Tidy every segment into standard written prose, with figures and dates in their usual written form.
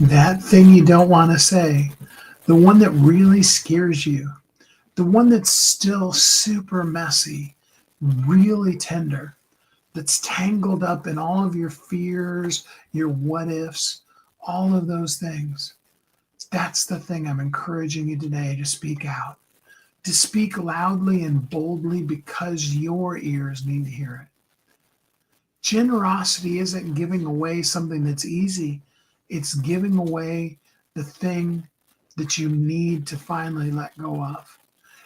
That thing you don't want to say, the one that really scares you, the one that's still super messy, really tender, that's tangled up in all of your fears, your what ifs, all of those things. That's the thing I'm encouraging you today to speak out, to speak loudly and boldly because your ears need to hear it. Generosity isn't giving away something that's easy, it's giving away the thing that you need to finally let go of.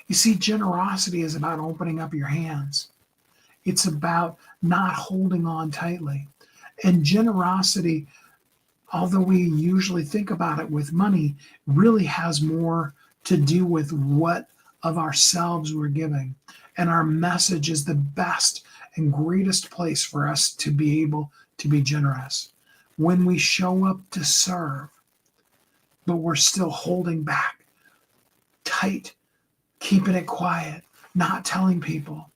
You see, generosity is about opening up your hands. It's about not holding on tightly. And generosity, although we usually think about it with money, really has more to do with what of ourselves we're giving. And our message is the best and greatest place for us to be able to be generous. When we show up to serve, but we're still holding back, tight, keeping it quiet, not telling people.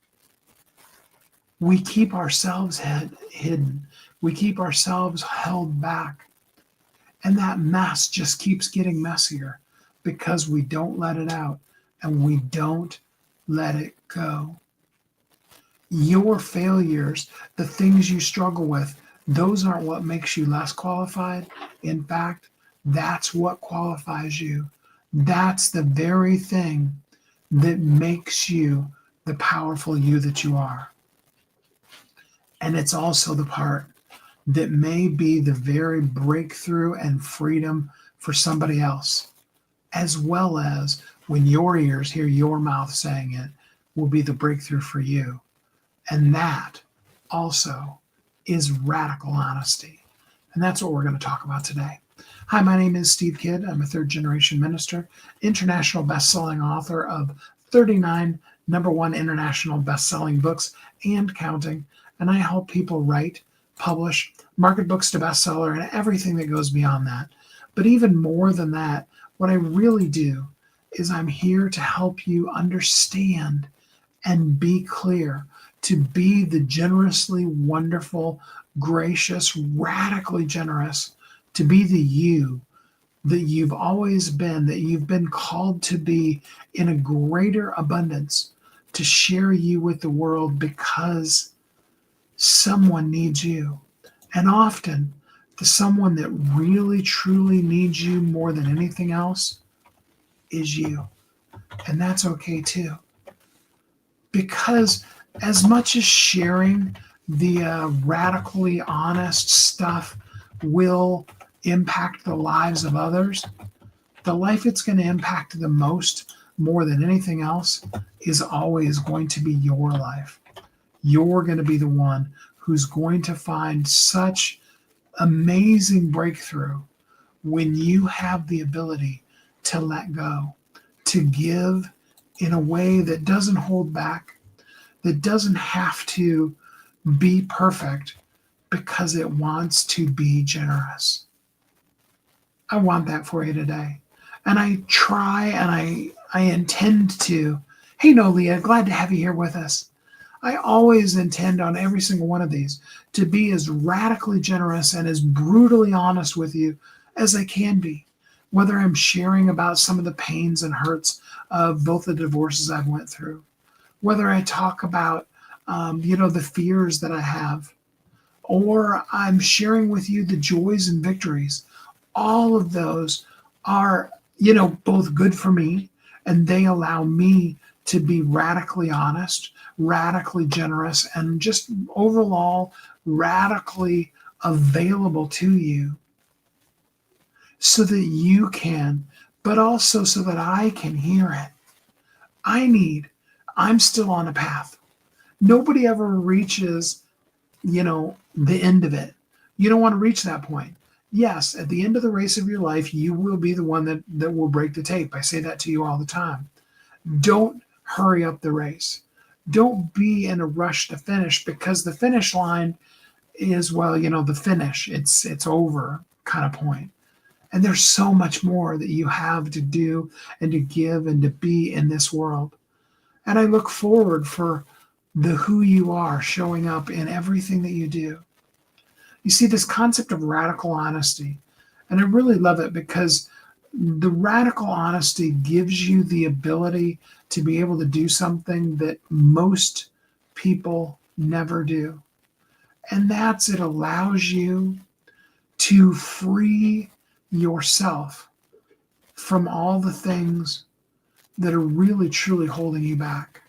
We keep ourselves hidden. We keep ourselves held back. And that mess just keeps getting messier because we don't let it out and we don't let it go. Your failures, the things you struggle with, those aren't what makes you less qualified. In fact, that's what qualifies you. That's the very thing that makes you the powerful you that you are. And it's also the part that may be the very breakthrough and freedom for somebody else, as well as when your ears hear your mouth saying it, will be the breakthrough for you. And that also is radical honesty. And that's what we're going to talk about today. Hi, my name is Steve Kidd. I'm a third generation minister, international best-selling author of 39 number one international best-selling books and counting. And I help people write, publish, market books to bestseller, and everything that goes beyond that. But even more than that, what I really do is I'm here to help you understand and be clear, to be the generously wonderful, gracious, radically generous, to be the you that you've always been, that you've been called to be in a greater abundance, to share you with the world because someone needs you. And often, the someone that really truly needs you more than anything else is you. And that's okay too. Because as much as sharing the radically honest stuff will impact the lives of others, the life it's going to impact the most, more than anything else, is always going to be your life. You're going to be the one who's going to find such amazing breakthrough when you have the ability to let go, to give in a way that doesn't hold back, that doesn't have to be perfect because it wants to be generous. I want that for you today. And I try and I intend to. Hey, no, Leah, glad to have you here with us. I always intend on every single one of these to be as radically generous and as brutally honest with you as I can be, whether I'm sharing about some of the pains and hurts of both the divorces I've went through, whether I talk about, the fears that I have, or I'm sharing with you the joys and victories. All of those are, both good for me, and they allow me to be radically honest, radically generous, and just overall radically available to you so that you can, but also so that I can hear it. I'm still on a path. Nobody ever reaches, the end of it. You don't want to reach that point. Yes, at the end of the race of your life, you will be the one that will break the tape. I say that to you all the time. Don't hurry up the race. Don't be in a rush to finish, because the finish line is, the finish. It's over kind of point. And there's so much more that you have to do and to give and to be in this world. And I look forward for the who you are showing up in everything that you do. You see, this concept of radical honesty And I really love it because the radical honesty gives you the ability to be able to do something that most people never do. And that's it allows you to free yourself from all the things that are really truly holding you back.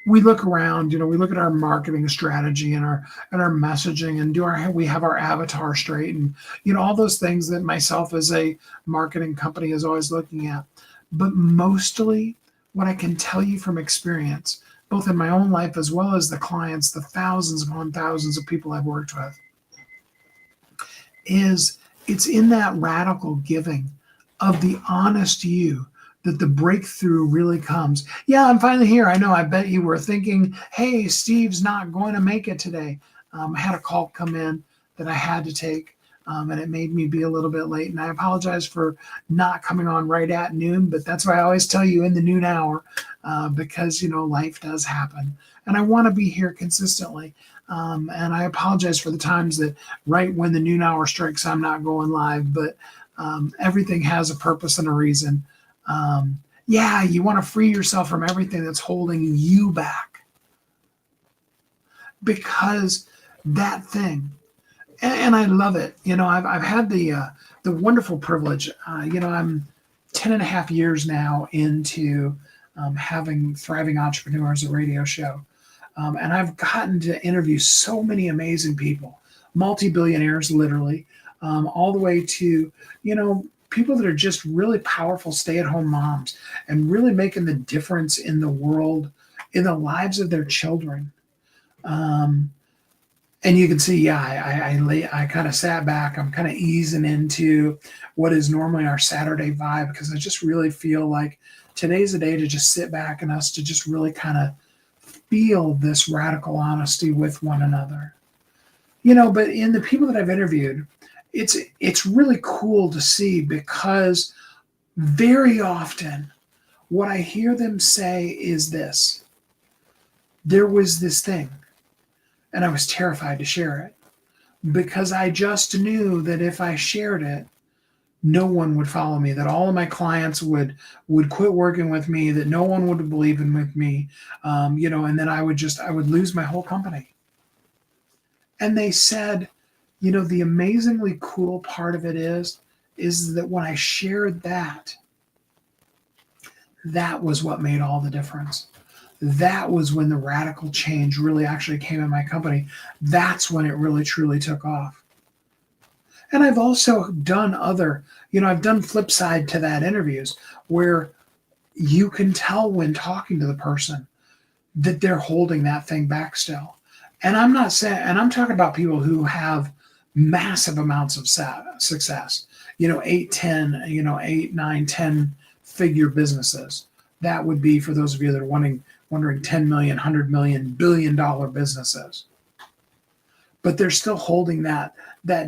We look around, we look at our marketing strategy and our messaging, and we have our avatar straight, and all those things that myself as a marketing company is always looking at. But mostly what I can tell you from experience, both in my own life as well as the clients, the thousands upon thousands of people I've worked with, is it's in that radical giving of the honest you that the breakthrough really comes. Yeah, I'm finally here. I know. I bet you were thinking, hey, Steve's not going to make it today. I had a call come in that I had to take, and it made me be a little bit late. And I apologize for not coming on right at noon, but that's why I always tell you in the noon hour, because, life does happen. And I want to be here consistently. And I apologize for the times that right when the noon hour strikes, I'm not going live, but everything has a purpose and a reason. Yeah, you want to free yourself from everything that's holding you back, because that thing, and I love it. I've had the wonderful privilege. I'm 10 and a half years now into having Thriving Entrepreneurs, a radio show. And I've gotten to interview so many amazing people, multi-billionaires, literally, all the way to, people that are just really powerful stay-at-home moms and really making the difference in the world, in the lives of their children. And you can see, yeah, I kind of sat back. I'm kind of easing into what is normally our Saturday vibe, because I just really feel like today's a day to just sit back and us to just really kind of feel this radical honesty with one another. But in the people that I've interviewed, it's really cool to see, because very often what I hear them say is this: there was this thing, and I was terrified to share it, because I just knew that if I shared it, no one would follow me, that all of my clients would quit working with me, that no one would believe in with me, and then I would lose my whole company. And they said, the amazingly cool part of it is that when I shared that was what made all the difference. That was when the radical change really actually came in my company. That's when it really truly took off. And I've also done I've done flip side to that interviews where you can tell when talking to the person that they're holding that thing back still. And I'm talking about people who have massive amounts of success, 8, 9, 10 figure businesses. That would be, for those of you that are wondering 10 million, 100 million, billion-dollar businesses. But they're still holding that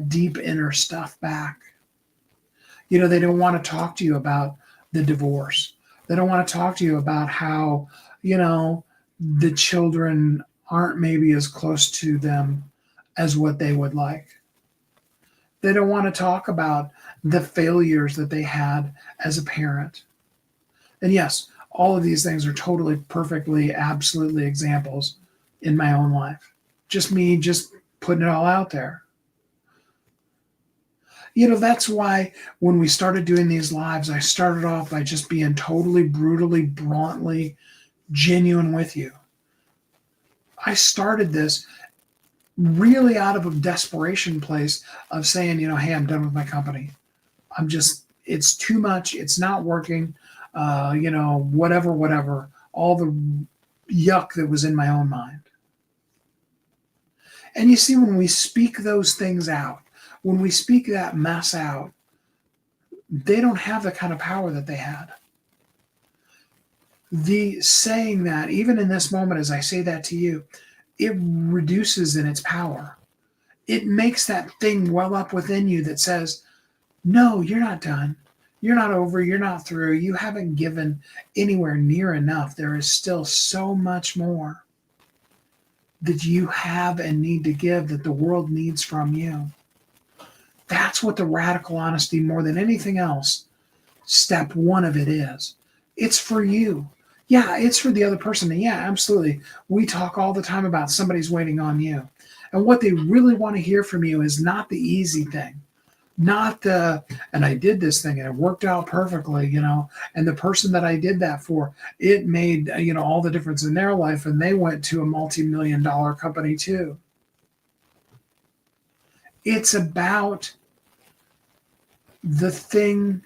deep inner stuff back. They don't want to talk to you about the divorce. They don't want to talk to you about how, the children aren't maybe as close to them as what they would like. They don't want to talk about the failures that they had as a parent. And yes, all of these things are totally, perfectly, absolutely examples in my own life. Just me, just putting it all out there. That's why when we started doing these lives, I started off by just being totally, brutally, bluntly genuine with you. I started this really out of a desperation place of saying, hey, I'm done with my company. It's too much. It's not working. Whatever, all the yuck that was in my own mind. And you see, when we speak those things out, when we speak that mess out, they don't have the kind of power that they had. The saying that, even in this moment, as I say that to you, it reduces in its power. It makes that thing well up within you that says, no, you're not done. You're not over. You're not through. You haven't given anywhere near enough. There is still so much more that you have and need to give, that the world needs from you. That's That's what the radical honesty, more than anything else, step one of it is. It's for you. Yeah, it's for the other person. And yeah, absolutely. We talk all the time about somebody's waiting on you. And what they really want to hear from you is not the easy thing, not the, and I did this thing and it worked out perfectly, and the person that I did that for, it made, all the difference in their life. And they went to a multi-million-dollar company too. It's about the thing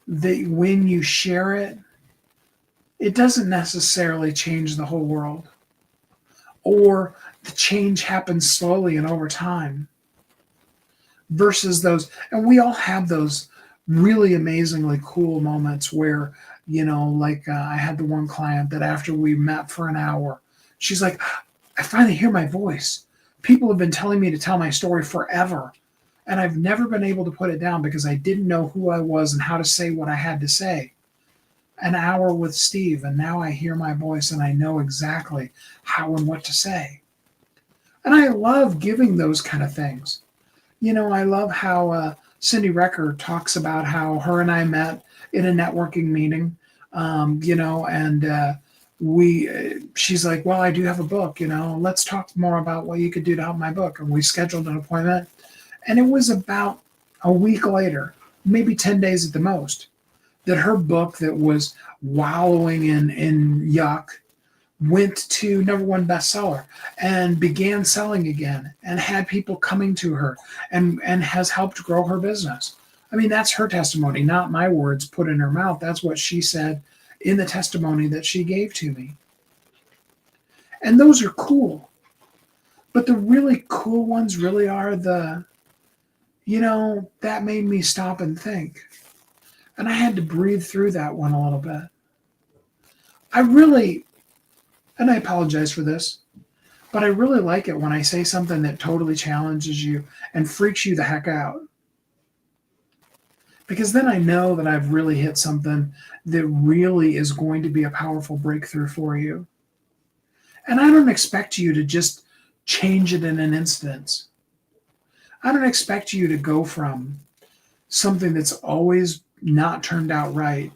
that when you share it, it doesn't necessarily change the whole world, or the change happens slowly and over time, versus those. And we all have those really amazingly cool moments where, like I had the one client that after we met for an hour, she's like, I finally hear my voice. People have been telling me to tell my story forever. And I've never been able to put it down because I didn't know who I was and how to say what I had to say. An hour with Steve, and now I hear my voice and I know exactly how and what to say. And I love giving those kind of things. I love how Cindy Recker talks about how her and I met in a networking meeting, and she's like, well, I do have a book, let's talk more about what you could do to help my book. And we scheduled an appointment. And it was about a week later, maybe 10 days at the most, that her book that was wallowing in yuck went to #1 bestseller and began selling again and had people coming to her and has helped grow her business. I mean, that's her testimony, not my words put in her mouth. That's what she said in the testimony that she gave to me. And those are cool. But the really cool ones really are that made me stop and think. And I had to breathe through that one a little bit. And I apologize for this, but I really like it when I say something that totally challenges you and freaks you the heck out. Because then I know that I've really hit something that really is going to be a powerful breakthrough for you. And I don't expect you to just change it in an instant. I don't expect you to go from something that's always not turned out right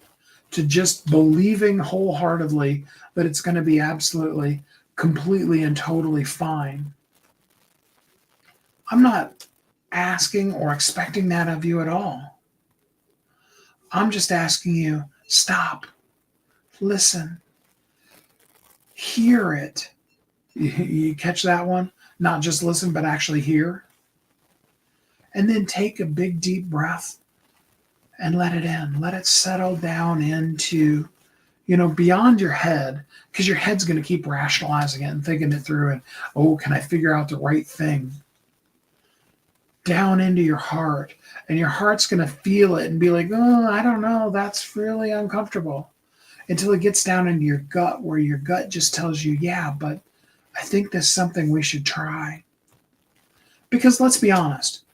to just believing wholeheartedly that it's going to be absolutely, completely, and totally fine. I'm not asking or expecting that of you at all. I'm just asking you, stop, listen, hear it. You catch that one? Not just listen, but actually hear. And then take a big, deep breath and let it in. Let it settle down into, beyond your head, because your head's going to keep rationalizing it and thinking it through. And, oh, can I figure out the right thing? Down into your heart. And your heart's going to feel it and be like, oh, I don't know. That's really uncomfortable. Until it gets down into your gut, where your gut just tells you, yeah, but I think there's something we should try. Because let's be honest.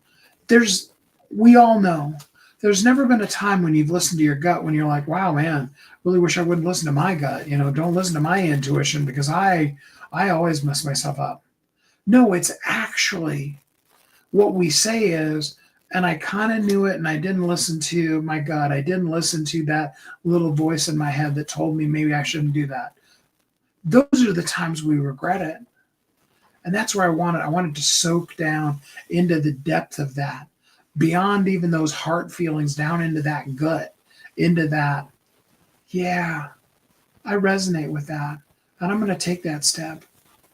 We all know there's never been a time when you've listened to your gut when you're like, wow, man, really wish I wouldn't listen to my gut. Don't listen to my intuition because I always mess myself up. No, it's actually what we say is, and I kind of knew it and I didn't listen to my gut. I didn't listen to that little voice in my head that told me maybe I shouldn't do that. Those are the times we regret it. And that's where I wanted to soak down into the depth of that, beyond even those heart feelings, down into that gut, into that, yeah, I resonate with that. And I'm going to take that step.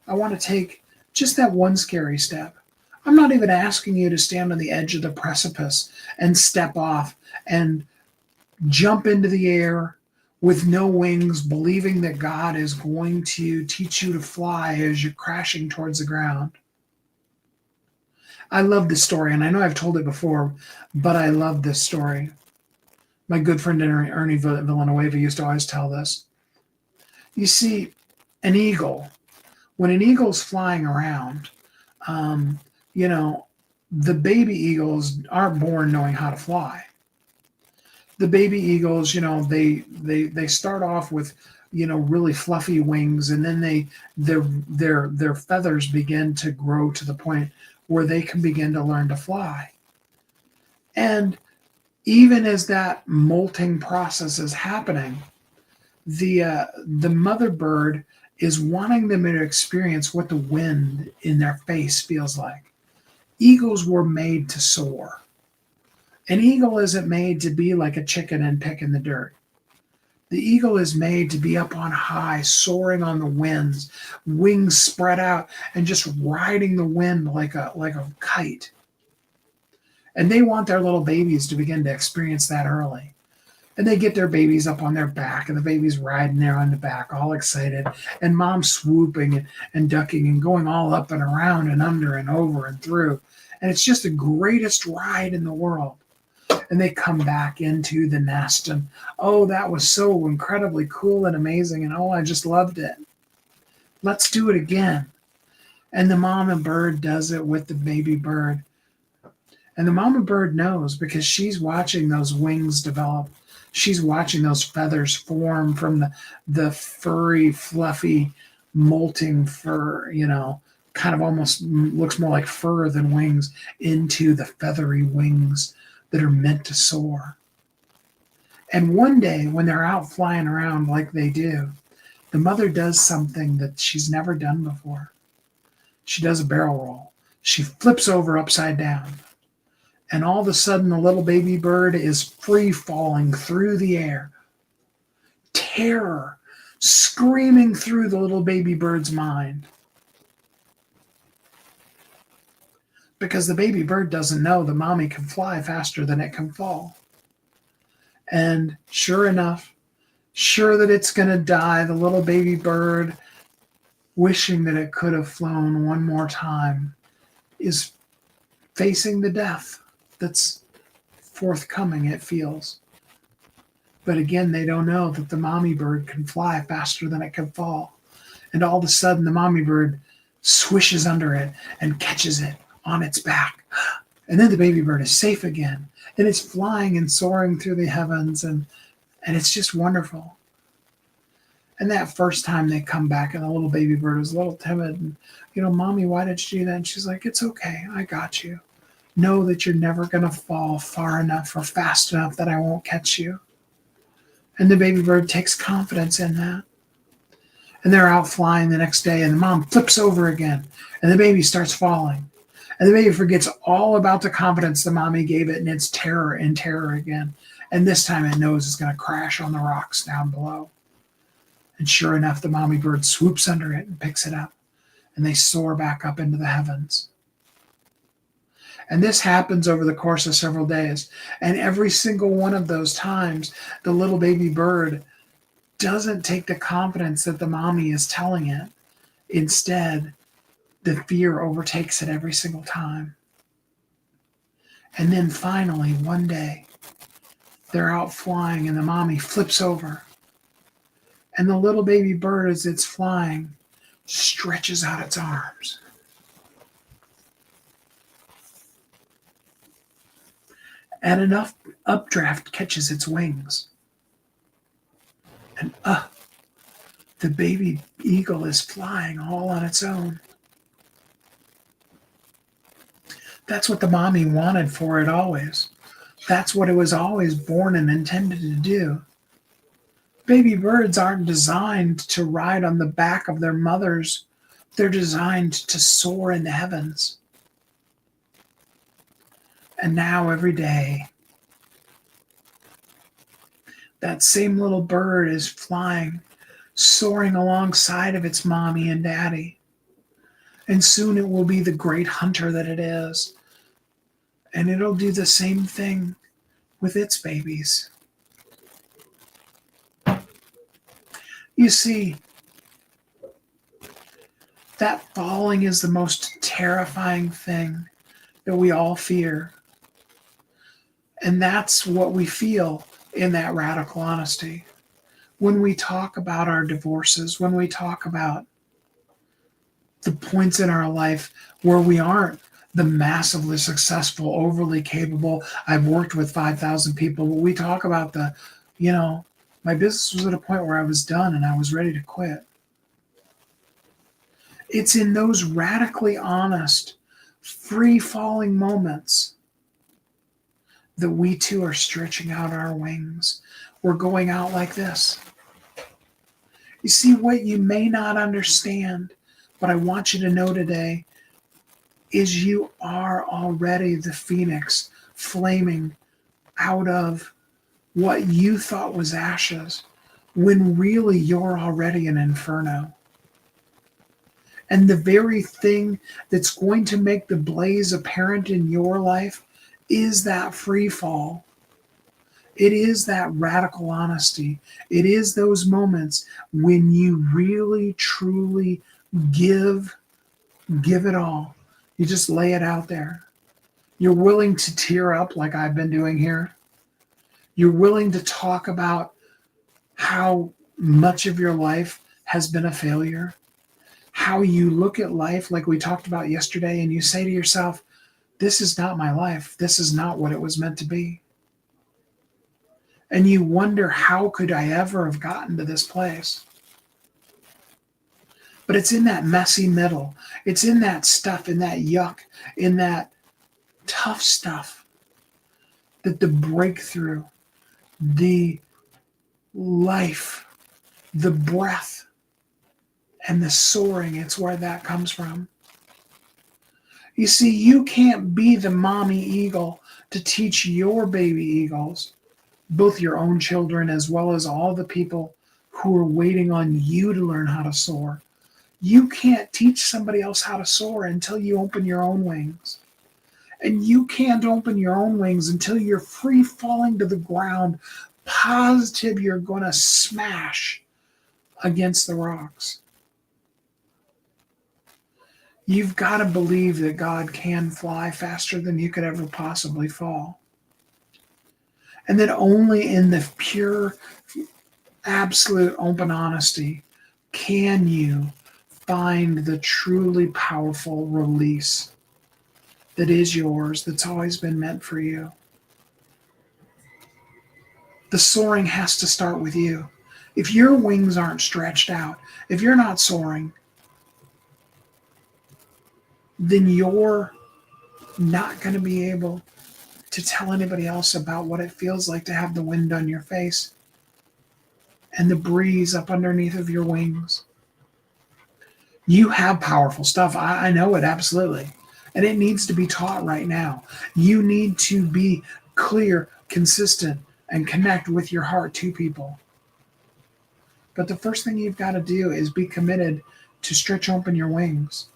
I want to take just that one scary step. I'm not even asking you to stand on the edge of the precipice and step off and jump into the air with no wings, believing that God is going to teach you to fly as you're crashing towards the ground. I love this story, and I know I've told it before, but I love this story. My good friend Ernie Villanueva used to always tell this. You see, an eagle, when an eagle's flying around, the baby eagles aren't born knowing how to fly. The baby eagles, they start off with, really fluffy wings, and then their feathers begin to grow to the point where they can begin to learn to fly. And even as that molting process is happening, the mother bird is wanting them to experience what the wind in their face feels like. Eagles were made to soar. An eagle isn't made to be like a chicken and pick in the dirt. The eagle is made to be up on high, soaring on the winds, wings spread out, and just riding the wind like a kite. And they want their little babies to begin to experience that early. And they get their babies up on their back, and the baby's riding there on the back, all excited, and mom's swooping and ducking and going all up and around and under and over and through. And it's just the greatest ride in the world. And they come back into the nest, and oh, that was so incredibly cool and amazing, and oh, I just loved it. Let's do it again. And the mama bird does it with the baby bird. And the mama bird knows because she's watching those wings develop. She's watching those feathers form from the furry, fluffy, molting fur, kind of almost looks more like fur than wings, into the feathery wings that are meant to soar. And one day when they're out flying around like they do, the mother does something that she's never done before. She does a barrel roll. She flips over upside down. And all of a sudden, the little baby bird is free falling through the air. Terror screaming through the little baby bird's mind. Because the baby bird doesn't know the mommy can fly faster than it can fall. And sure enough, sure that it's going to die, the little baby bird, wishing that it could have flown one more time, is facing the death that's forthcoming, it feels. But again, they don't know that the mommy bird can fly faster than it can fall. And all of a sudden, the mommy bird swishes under it and catches it on its back. And then the baby bird is safe again. And it's flying and soaring through the heavens. And it's just wonderful. And that first time they come back, and the little baby bird was a little timid. And, mommy, why did you do that? And she's like, it's okay. I got you. Know that you're never going to fall far enough or fast enough that I won't catch you. And the baby bird takes confidence in that. And they're out flying the next day, and the mom flips over again, and the baby starts falling. And the baby forgets all about the confidence the mommy gave it, and it's terror and terror again. And this time it knows it's going to crash on the rocks down below. And sure enough, the mommy bird swoops under it and picks it up, and they soar back up into the heavens. And this happens over the course of several days. And every single one of those times, the little baby bird doesn't take the confidence that the mommy is telling it. Instead, the fear overtakes it every single time. And then finally, one day, they're out flying and the mommy flips over. And the little baby bird, as it's flying, stretches out its arms. And enough updraft catches its wings. And the baby eagle is flying all on its own. That's what the mommy wanted for it always. That's what it was always born and intended to do. Baby birds aren't designed to ride on the back of their mothers. They're designed to soar in the heavens. And now every day, that same little bird is flying, soaring alongside of its mommy and daddy. And soon it will be the great hunter that it is. And it'll do the same thing with its babies. You see, that falling is the most terrifying thing that we all fear. And that's what we feel in that radical honesty. When we talk about our divorces, when we talk about the points in our life where we aren't the massively successful, overly capable, I've worked with 5,000 people, but we talk about my business was at a point where I was done and I was ready to quit. It's in those radically honest, free-falling moments that we too are stretching out our wings. We're going out like this. You see, what you may not understand, but I want you to know today, is you are already the phoenix flaming out of what you thought was ashes, when really you're already an inferno. And the very thing that's going to make the blaze apparent in your life is that free fall. It is that radical honesty. It is those moments when you really, truly give it all. You just lay it out there. You're willing to tear up like I've been doing here. You're willing to talk about how much of your life has been a failure. How you look at life like we talked about yesterday, and you say to yourself, this is not my life. This is not what it was meant to be. And you wonder, how could I ever have gotten to this place? But it's in that messy middle. It's in that stuff, in that yuck, in that tough stuff, that the breakthrough, the life, the breath, and the soaring, it's where that comes from. You see, you can't be the mommy eagle to teach your baby eagles, both your own children as well as all the people who are waiting on you to learn how to soar. You can't teach somebody else how to soar until you open your own wings. And you can't open your own wings until you're free falling to the ground, positive you're going to smash against the rocks. You've got to believe that God can fly faster than you could ever possibly fall. And that only in the pure, absolute open honesty can you find the truly powerful release that is yours, that's always been meant for you. The soaring has to start with you. If your wings aren't stretched out, if you're not soaring, then you're not going to be able to tell anybody else about what it feels like to have the wind on your face and the breeze up underneath of your wings. You have powerful stuff. I know it, absolutely. And it needs to be taught right now. You need to be clear, consistent, and connect with your heart to people. But the first thing you've got to do is be committed to stretch open your wings.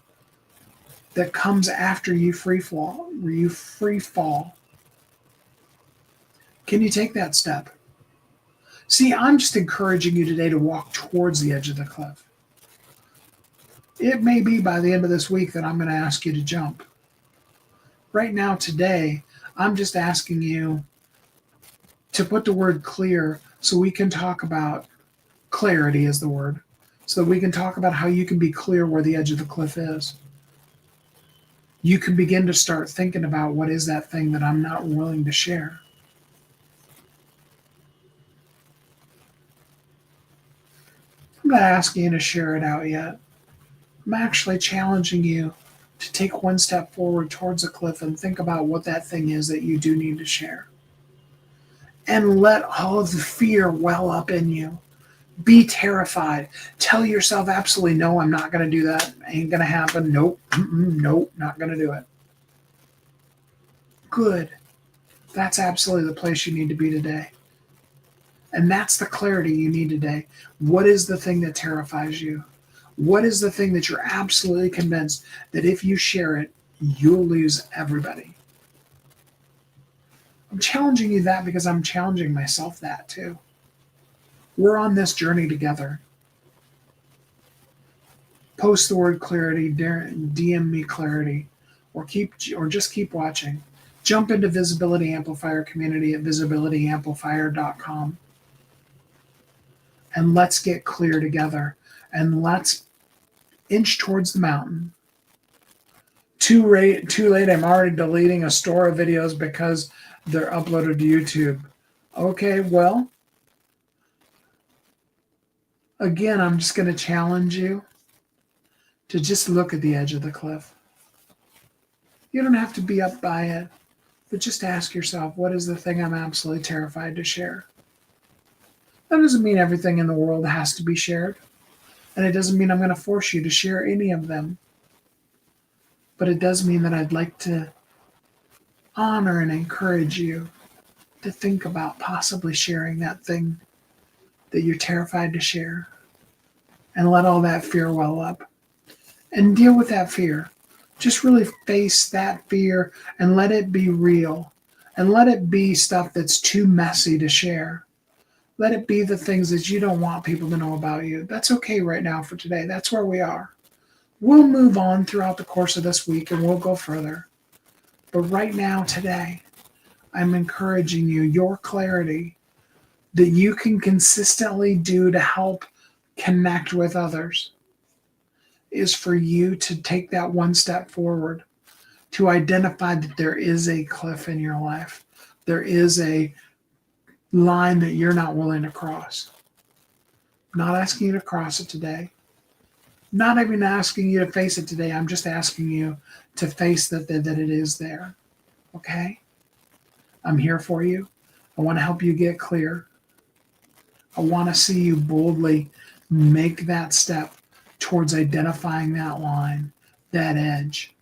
That comes after you free fall. Can you take that step? See, I'm just encouraging you today to walk towards the edge of the cliff. It may be by the end of this week that I'm going to ask you to jump. Right now, today, I'm just asking you to put the word clear so we can talk about clarity is the word, so that we can talk about how you can be clear where the edge of the cliff is. You can begin to start thinking about, what is that thing that I'm not willing to share? I'm not asking you to share it out yet. I'm actually challenging you to take one step forward towards a cliff and think about what that thing is that you do need to share. And let all of the fear well up in you. Be terrified. Tell yourself, absolutely no, I'm not going to do that. Ain't going to happen. Nope. Nope. Not going to do it. Good. That's absolutely the place you need to be today. And that's the clarity you need today. What is the thing that terrifies you? What is the thing that you're absolutely convinced that if you share it, you'll lose everybody? I'm challenging you that because I'm challenging myself that too. We're on this journey together. Post the word clarity, DM me clarity, or just keep watching. Jump into Visibility Amplifier community at visibilityamplifier.com. And let's get clear together. And let's inch towards the mountain. Too late, I'm already deleting a store of videos because they're uploaded to YouTube. Okay, well, again, I'm just going to challenge you to just look at the edge of the cliff. You don't have to be up by it. But just ask yourself, what is the thing I'm absolutely terrified to share? That doesn't mean everything in the world has to be shared. And it doesn't mean I'm going to force you to share any of them. But it does mean that I'd like to honor and encourage you to think about possibly sharing that thing that you're terrified to share, and let all that fear well up and deal with that fear. Just really face that fear and let it be real, and let it be stuff that's too messy to share. Let it be the things that you don't want people to know about you. That's okay right now for today. That's where we are. We'll move on throughout the course of this week and we'll go further. But right now, today, I'm encouraging you, your clarity that you can consistently do to help connect with others is for you to take that one step forward, to identify that there is a cliff in your life. There is a line that you're not willing to cross. I'm not asking you to cross it today. Not even asking you to face it today. I'm just asking you to face that it is there. Okay? I'm here for you. I want to help you get clear. I want to see you boldly make that step towards identifying that line, that edge.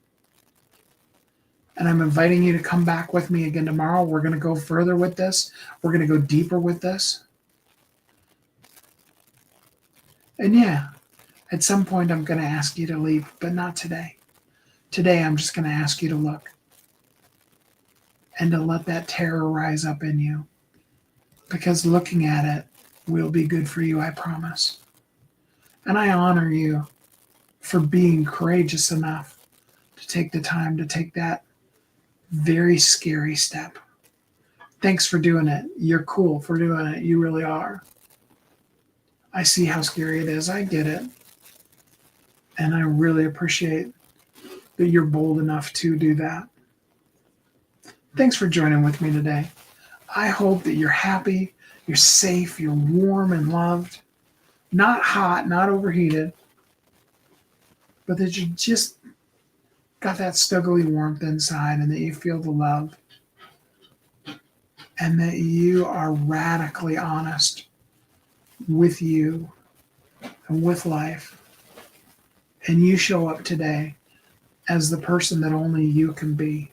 And I'm inviting you to come back with me again tomorrow. We're going to go further with this. We're going to go deeper with this. And yeah, at some point I'm going to ask you to leave, but not today. Today I'm just going to ask you to look and to let that terror rise up in you. Because looking at it will be good for you, I promise. And I honor you for being courageous enough to take the time to take that very scary step. Thanks for doing it. You're cool for doing it. You really are. I see how scary it is. I get it. And I really appreciate that you're bold enough to do that. Thanks for joining with me today. I hope that you're happy, you're safe, you're warm and loved. Not hot, not overheated, but that you just got that snuggly warmth inside and that you feel the love and that you are radically honest with you and with life. And you show up today as the person that only you can be.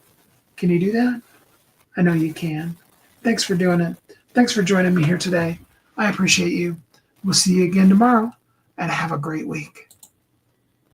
Can you do that? I know you can. Thanks for doing it. Thanks for joining me here today. I appreciate you. We'll see you again tomorrow, and have a great week.